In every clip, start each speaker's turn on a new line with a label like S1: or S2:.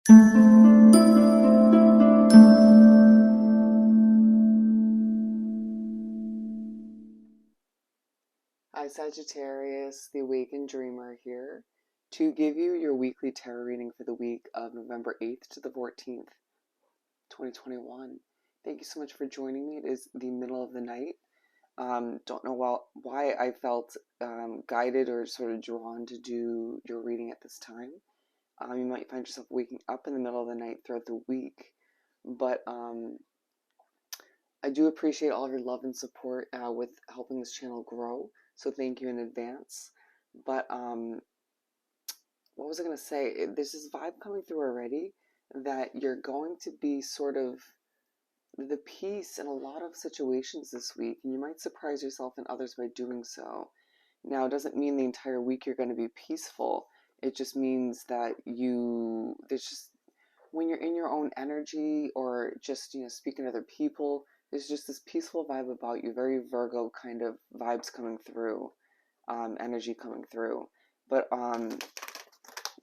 S1: Hi Sagittarius, the Awakened Dreamer here, to give you your weekly tarot reading for the week of November 8th to the 14th, 2021. Thank you so much for joining me. It is the middle of the night. Don't know why I felt guided or sort of drawn to do your reading at this time. You might find yourself waking up in the middle of the night throughout the week, but I do appreciate all of your love and support with helping this channel grow, so thank you in advance. But what was I going to say? There's this vibe coming through already that you're going to be sort of the peace in a lot of situations this week, and you might surprise yourself and others by doing so. Now, it doesn't mean the entire week you're going to be peaceful. It just means that when you're in your own energy or just, speaking to other people, there's just this peaceful vibe about you, very Virgo kind of vibes coming through, energy coming through. But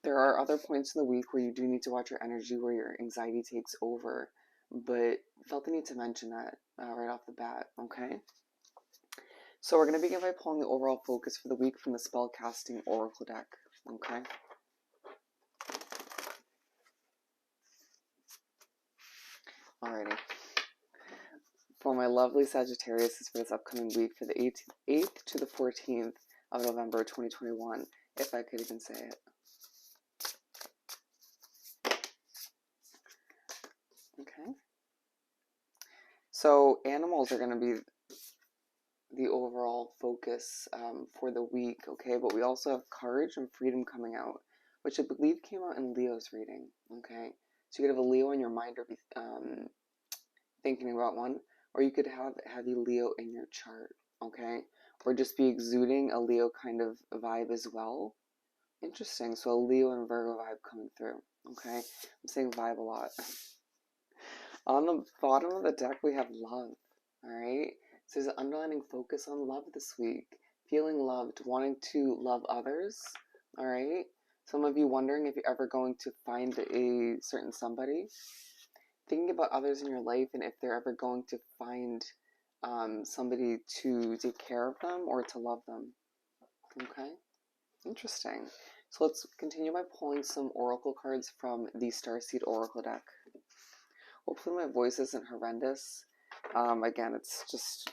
S1: there are other points in the week where you do need to watch your energy, where your anxiety takes over. But felt the need to mention that right off the bat, okay? So we're going to begin by pulling the overall focus for the week from the Spellcasting Oracle deck, okay? Alrighty. For my lovely Sagittarius for this upcoming week, for the 8th to the 14th of November 2021, if I could even say it. Okay. So animals are going to be the overall focus for the week, okay? But we also have courage and freedom coming out, which I believe came out in Leo's reading, okay? So you could have a Leo in your mind or be thinking about one, or you could have heavy Leo in your chart, okay? Or just be exuding a Leo kind of vibe as well. Interesting. So a Leo and Virgo vibe coming through, okay? I'm saying vibe a lot. On the bottom of the deck, we have love, all right? So there's an underlining focus on love this week. Feeling loved, wanting to love others, all right? Some of you wondering if you're ever going to find a certain somebody. Thinking about others in your life and if they're ever going to find somebody to take care of them or to love them. Okay, interesting. So let's continue by pulling some oracle cards from the Starseed Oracle deck. Hopefully my voice isn't horrendous. Again, it's just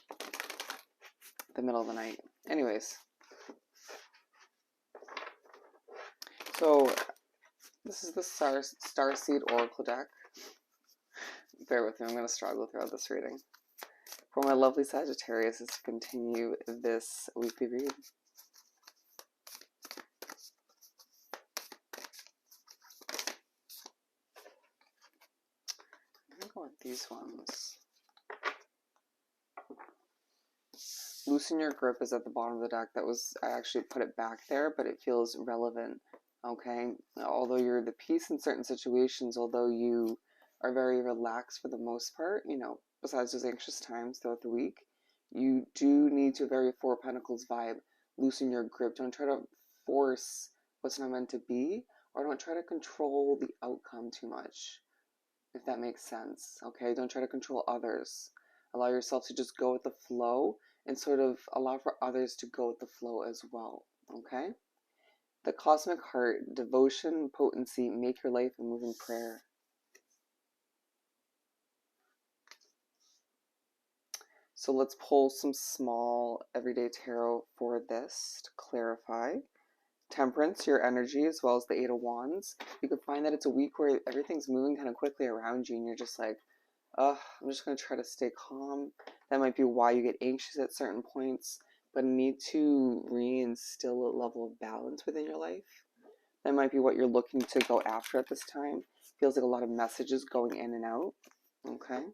S1: the middle of the night. Anyways. So this is the Starseed Oracle deck. Bear with me, I'm going to struggle throughout this reading. For my lovely Sagittarius is to continue this weekly read. I'm going to go with these ones. Loosen your grip is at the bottom of the deck. I actually put it back there, but it feels relevant, okay? Although you're the peace in certain situations, although you are very relaxed for the most part, besides those anxious times throughout the week, you do need to very Four of Pentacles vibe. Loosen your grip. Don't try to force what's not meant to be, or don't try to control the outcome too much, if that makes sense, okay? Don't try to control others. Allow yourself to just go with the flow and sort of allow for others to go with the flow as well, okay? The Cosmic Heart, devotion, potency, make your life a moving prayer. So let's pull some small everyday tarot for this to clarify. Temperance, your energy, as well as the Eight of Wands. You could find that it's a week where everything's moving kind of quickly around you and you're just like, I'm just going to try to stay calm. That might be why you get anxious at certain points, but need to reinstill a level of balance within your life. That might be what you're looking to go after at this time. Feels like a lot of messages going in and out, okay,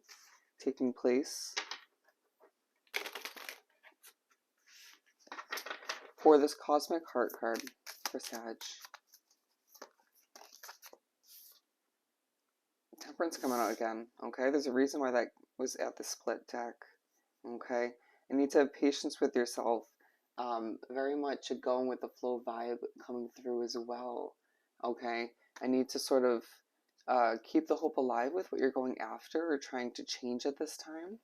S1: taking place. For this Cosmic Heart card for Sag, Temperance coming out again, okay? There's a reason why that was at the split deck, okay? You need to have patience with yourself. Very much a going with the flow vibe coming through as well, okay? I need to sort of keep the hope alive with what you're going after or trying to change at this time.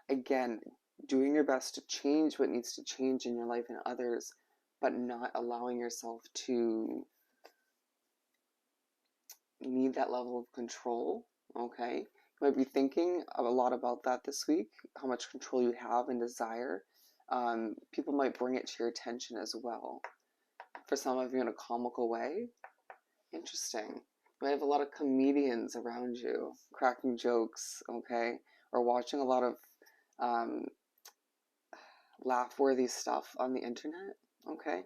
S1: Again, doing your best to change what needs to change in your life and others, but not allowing yourself to need that level of control, okay? You might be thinking a lot about that this week, how much control you have and desire. People might bring it to your attention as well. For some of you in a comical way. Interesting. You might have a lot of comedians around you, cracking jokes, okay? Or watching a lot of laugh-worthy stuff on the internet, okay?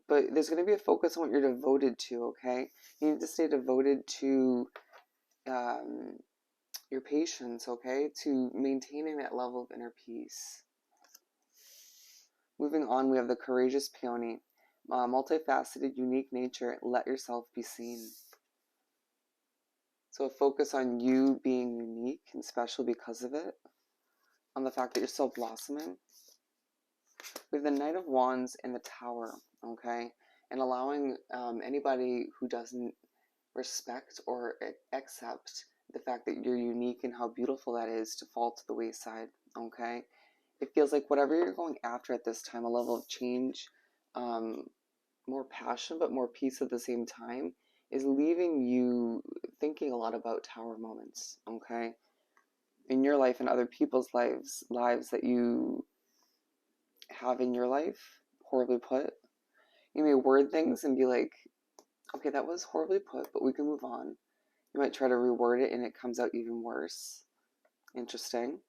S1: But there's going to be a focus on what you're devoted to, okay? You need to stay devoted to your patience, okay? To maintaining that level of inner peace. Moving on, we have the courageous peony. Multifaceted, unique nature, let yourself be seen. So a focus on you being unique and special because of it, on the fact that you're still blossoming. We have the Knight of Wands and the Tower, okay? And allowing anybody who doesn't respect or accept the fact that you're unique and how beautiful that is to fall to the wayside, okay? It feels like whatever you're going after at this time, a level of change, more passion, but more peace at the same time, is leaving you thinking a lot about tower moments, okay? In your life and other people's lives that you have in your life, horribly put. You may word things and be like, okay, that was horribly put, but we can move on. You might try to reword it and it comes out even worse. Interesting.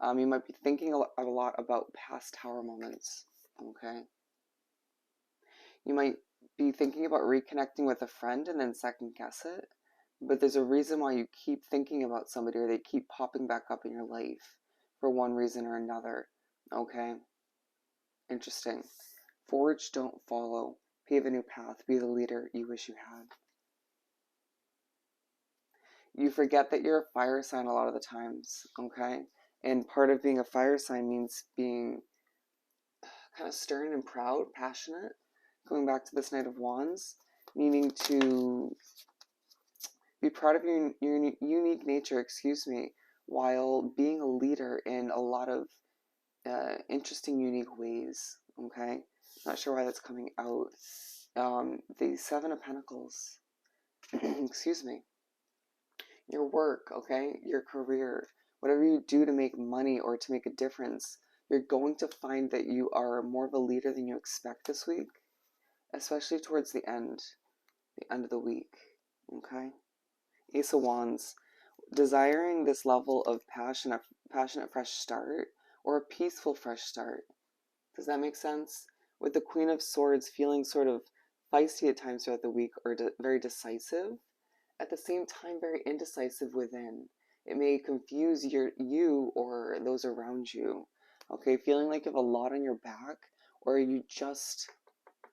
S1: You might be thinking a lot about past tower moments, okay? You might be thinking about reconnecting with a friend and then second guess it, but there's a reason why you keep thinking about somebody or they keep popping back up in your life for one reason or another, okay? Interesting. Forge, don't follow. Pave a new path. Be the leader you wish you had. You forget that you're a fire sign a lot of the times, okay? And part of being a fire sign means being kind of stern and proud, passionate. Going back to this Knight of Wands, meaning to be proud of your unique nature, while being a leader in a lot of interesting, unique ways, okay? Not sure why that's coming out. The Seven of Pentacles, excuse me. Your work, okay? Your career, whatever you do to make money or to make a difference, you're going to find that you are more of a leader than you expect this week, especially towards the end of the week, okay? Ace of Wands, desiring this level of passionate fresh start or a peaceful fresh start. Does that make sense? With the Queen of Swords feeling sort of feisty at times throughout the week or very decisive, at the same time very indecisive within. It may confuse you or those around you. Okay, feeling like you have a lot on your back, or you just,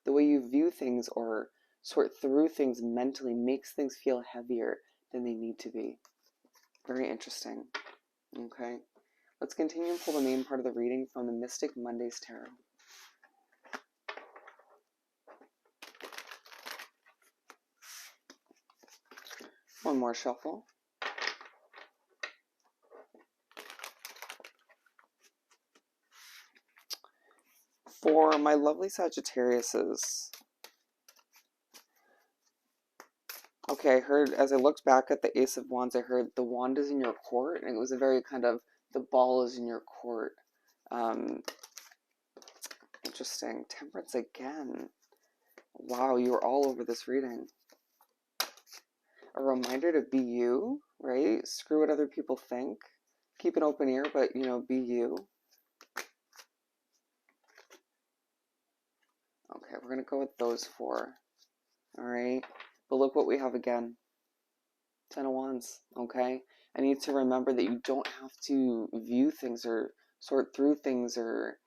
S1: the way you view things or sort through things mentally makes things feel heavier than they need to be. Very interesting. Okay, let's continue and pull the main part of the reading from the Mystic Mondays Tarot. One more shuffle. For my lovely Sagittariuses, okay, I heard, as I looked back at the Ace of Wands, I heard the wand is in your court, and it was a very kind of, the ball is in your court. Interesting. Temperance again. Wow, you were all over this reading. A reminder to be you, right? Screw what other people think. Keep an open ear, but, be you. Okay, we're going to go with those four. All right. But look what we have again. Ten of Wands, okay? I need to remember that you don't have to view things or sort through things or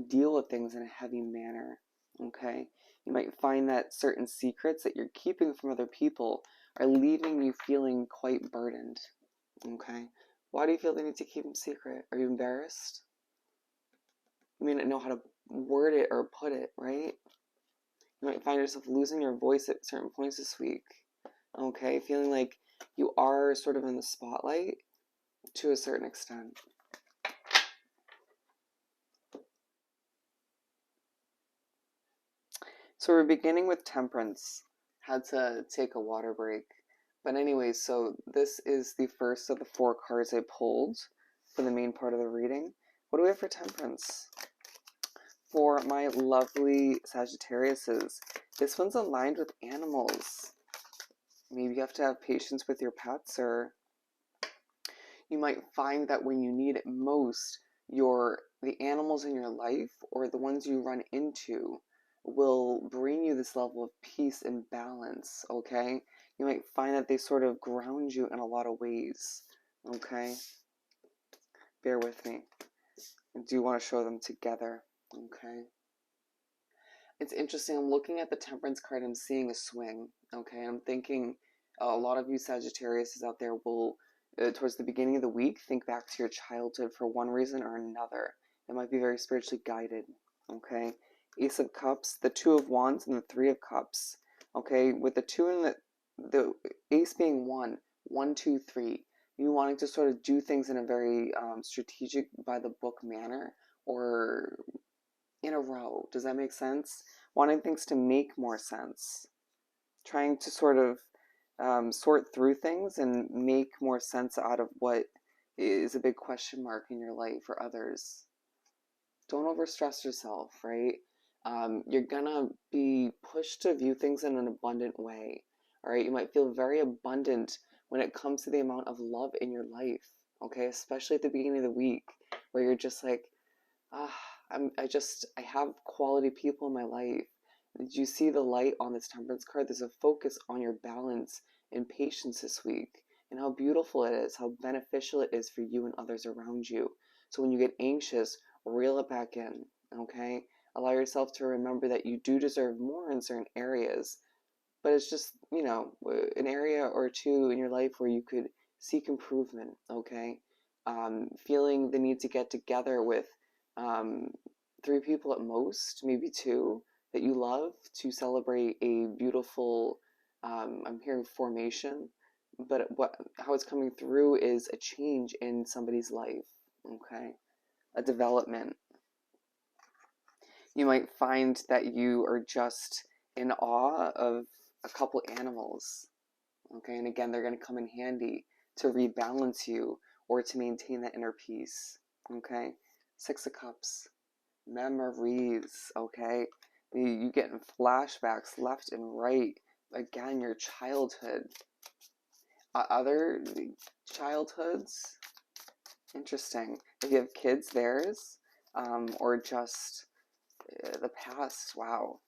S1: deal with things in a heavy manner, okay? You might find that certain secrets that you're keeping from other people are leaving you feeling quite burdened, okay? Why do you feel the need to keep them secret? Are you embarrassed? You may not know how to word it or put it, right? You might find yourself losing your voice at certain points this week. Okay, feeling like you are sort of in the spotlight to a certain extent. So we're beginning with Temperance. Had to take a water break. But anyways, so this is the first of the 4 cards I pulled for the main part of the reading. What do we have for Temperance? For my lovely Sagittariuses, this one's aligned with animals. Maybe you have to have patience with your pets, or you might find that when you need it most, the animals in your life or the ones you run into will bring you this level of peace and balance, okay? You might find that they sort of ground you in a lot of ways, okay? Bear with me. I do want to show them together, okay? It's interesting. I'm looking at the Temperance card. I'm seeing a swing, okay? I'm thinking a lot of you Sagittarius out there will, towards the beginning of the week, think back to your childhood for one reason or another. It might be very spiritually guided, okay? Ace of Cups, the Two of Wands, and the Three of Cups, okay? With the two and the ace being one, 1, 2, 3, you wanting to sort of do things in a very strategic, by the book manner, or in a row. Does that make sense? Wanting things to make more sense. Trying to sort of sort through things and make more sense out of what is a big question mark in your life or others. Don't overstress yourself, right? You're gonna be pushed to view things in an abundant way. All right, you might feel very abundant when it comes to the amount of love in your life. Okay, especially at the beginning of the week, where you're just like, ah, I have quality people in my life. Did you see the light on this Temperance card? There's a focus on your balance and patience this week, and how beautiful it is, how beneficial it is for you and others around you. So when you get anxious, reel it back in, okay? Allow yourself to remember that you do deserve more in certain areas, but it's just, an area or two in your life where you could seek improvement, okay? Feeling the need to get together with um, 3 people at most, maybe 2, that you love to celebrate a beautiful, I'm hearing formation, but how it's coming through is a change in somebody's life, okay? A development. You might find that you are just in awe of a couple animals, okay? And again, they're going to come in handy to rebalance you or to maintain that inner peace, okay? 6 of Cups, memories, okay? You get in flashbacks left and right. Again, your childhood. Other childhoods, interesting. If you have kids, theirs, or just the past, wow.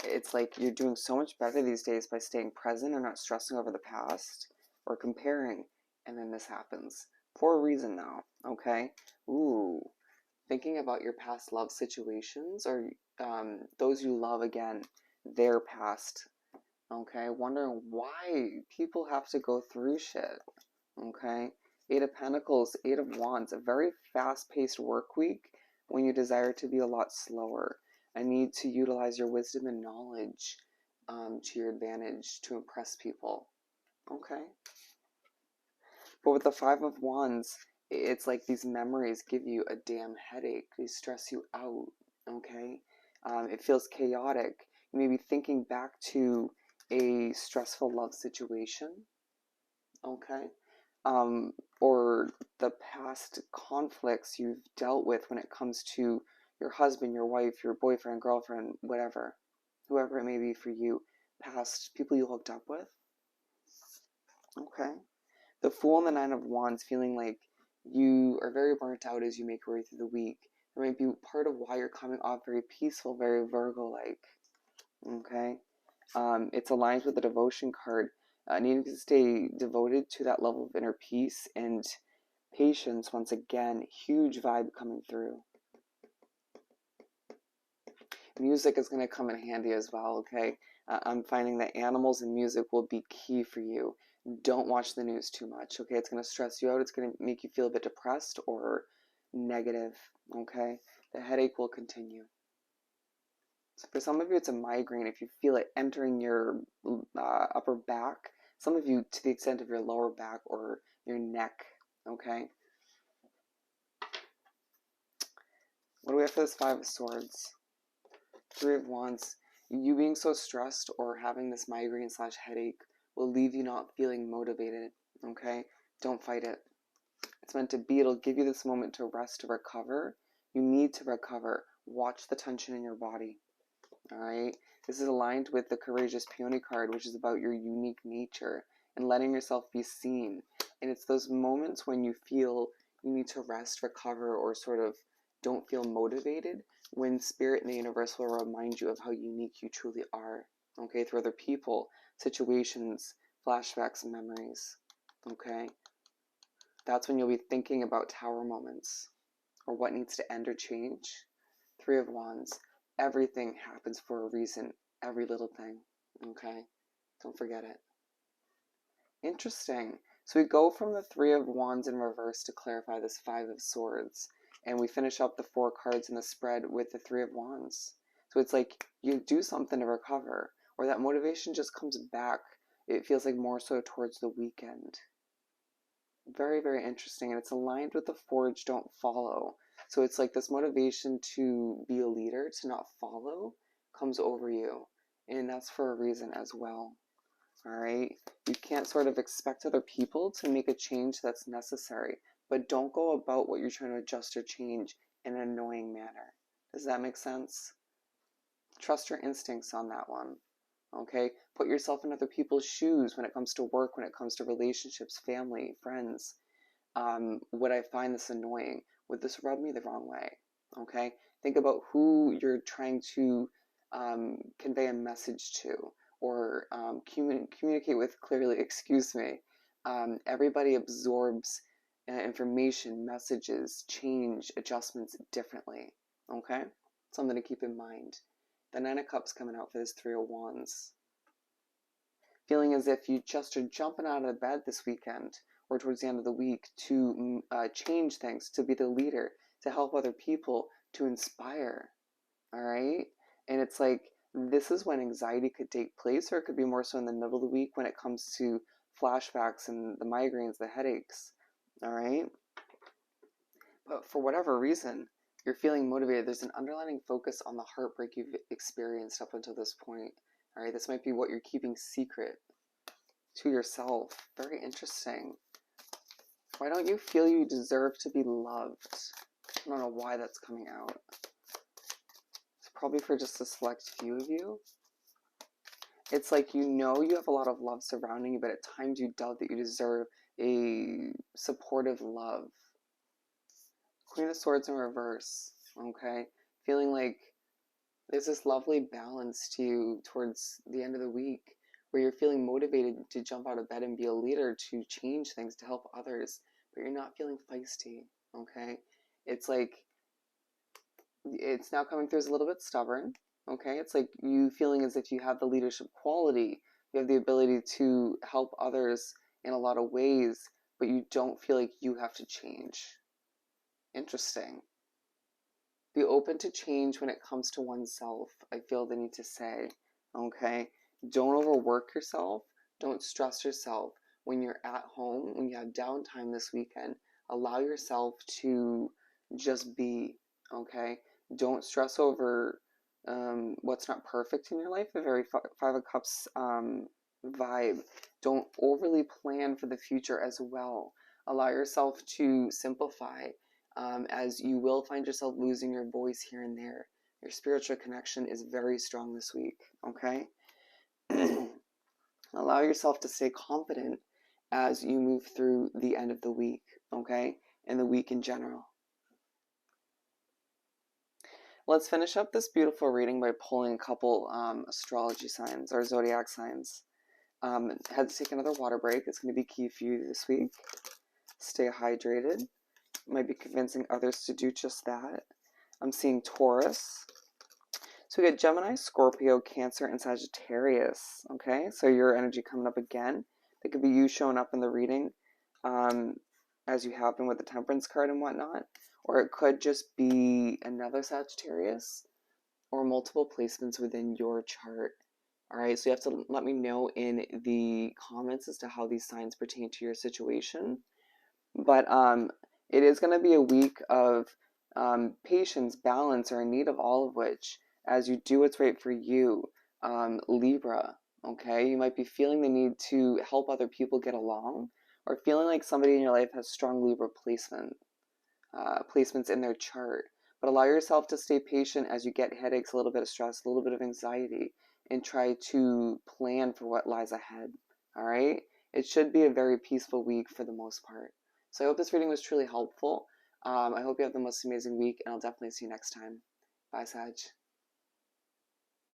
S1: It's like you're doing so much better these days by staying present and not stressing over the past or comparing, and then this happens for a reason now, okay? Ooh, thinking about your past love situations or those you love again, their past, okay? Wondering why people have to go through shit, okay? 8 of Pentacles, 8 of Wands, a very fast-paced work week when you desire to be a lot slower. A need to utilize your wisdom and knowledge to your advantage to impress people, okay? But with the 5 of Wands, it's like these memories give you a damn headache. They stress you out, okay? It feels chaotic. You may be thinking back to a stressful love situation, okay? Or the past conflicts you've dealt with when it comes to your husband, your wife, your boyfriend, girlfriend, whatever, whoever it may be for you, past people you hooked up with, okay? The Fool and the 9 of Wands, feeling like you are very burnt out as you make your way through the week. It might be part of why you're coming off very peaceful, very Virgo-like, okay? It's aligned with the Devotion card, needing to stay devoted to that level of inner peace and patience. Once again, huge vibe coming through. Music is going to come in handy as well, okay? I'm finding that animals and music will be key for you. Don't watch the news too much, okay? It's going to stress you out. It's going to make you feel a bit depressed or negative, okay? The headache will continue. So for some of you, it's a migraine. If you feel it entering your upper back, Some of you to the extent of your lower back or your neck, okay? What do we have for this Five of Swords? Three of Wands. You being so stressed or having this migraine / headache will leave you not feeling motivated, okay? Don't fight it. It's meant to be. It'll give you this moment to rest, to recover. You need to recover. Watch the tension in your body, all right? This is aligned with the Courageous Peony card, which is about your unique nature and letting yourself be seen. And it's those moments when you feel you need to rest, recover, or sort of don't feel motivated, when Spirit and the universe will remind you of how unique you truly are, okay, through other people, situations, flashbacks, and memories, okay? That's when you'll be thinking about tower moments or what needs to end or change. Three of Wands. Everything happens for a reason. Every little thing, okay? Don't forget it. Interesting. So we go from the Three of Wands in reverse to clarify this Five of Swords. And we finish up the 4 cards in the spread with the Three of Wands. So it's like you do something to recover, or that motivation just comes back. It feels like more so towards the weekend. Very, very interesting. And it's aligned with the Forge, don't follow. So it's like this motivation to be a leader, to not follow, comes over you. And that's for a reason as well. All right? You can't sort of expect other people to make a change that's necessary. But don't go about what you're trying to adjust or change in an annoying manner. Does that make sense? Trust your instincts on that one. Okay? Put yourself in other people's shoes when it comes to work, when it comes to relationships, family, friends. Would I find this annoying? Would this rub me the wrong way? Okay? Think about who you're trying to convey a message to or communicate with clearly. Excuse me. Everybody absorbs information, messages, change, adjustments differently. Okay? Something to keep in mind. The Nine of Cups coming out for this Three of Wands. Feeling as if you just are jumping out of bed this weekend or towards the end of the week to change things, to be the leader, to help other people, to inspire. All right? And it's like, this is when anxiety could take place, or it could be more so in the middle of the week when it comes to flashbacks and the migraines, the headaches. All right? But for whatever reason, you're feeling motivated. There's an underlying focus on the heartbreak you've experienced up until this point. All right, this might be what you're keeping secret to yourself. Very interesting. Why don't you feel you deserve to be loved? I don't know why that's coming out. It's probably for just a select few of you. It's like you know you have a lot of love surrounding you, but at times you doubt that you deserve a supportive love. Queen of Swords in reverse, okay? Feeling like there's this lovely balance to you towards the end of the week where you're feeling motivated to jump out of bed and be a leader, to change things, to help others, but you're not feeling feisty, okay? It's like, it's now coming through as a little bit stubborn, okay? It's like you feeling as if you have the leadership quality, you have the ability to help others in a lot of ways, but you don't feel like you have to change. Interesting. Be open to change when it comes to oneself, I feel the need to say, okay? Don't overwork yourself. Don't stress yourself. When you're at home, when you have downtime this weekend, allow yourself to just be, okay? Don't stress over what's not perfect in your life, the very Five of Cups vibe. Don't overly plan for the future as well. Allow yourself to simplify. As you will find yourself losing your voice here and there. Your spiritual connection is very strong this week, okay? Allow yourself to stay confident as you move through the end of the week, okay? And the week in general. Let's finish up this beautiful reading by pulling a couple astrology signs or zodiac signs. Had to take another water break. It's going to be key for you this week. Stay hydrated. Might be convincing others to do just that. I'm seeing Taurus. So we got Gemini, Scorpio, Cancer, and Sagittarius. Okay, so your energy coming up again. That could be you showing up in the reading as you have been with the Temperance card and whatnot. Or it could just be another Sagittarius or multiple placements within your chart. All right, so you have to let me know in the comments as to how these signs pertain to your situation. But it is going to be a week of patience, balance, or in need of all of which as you do what's right for you, Libra. Okay, you might be feeling the need to help other people get along, or feeling like somebody in your life has strong Libra placements in their chart. But allow yourself to stay patient as you get headaches, a little bit of stress, a little bit of anxiety, and try to plan for what lies ahead. All right? It should be a very peaceful week for the most part. So I hope this reading was truly helpful. I hope you have the most amazing week, and I'll definitely see you next time. Bye, Sag.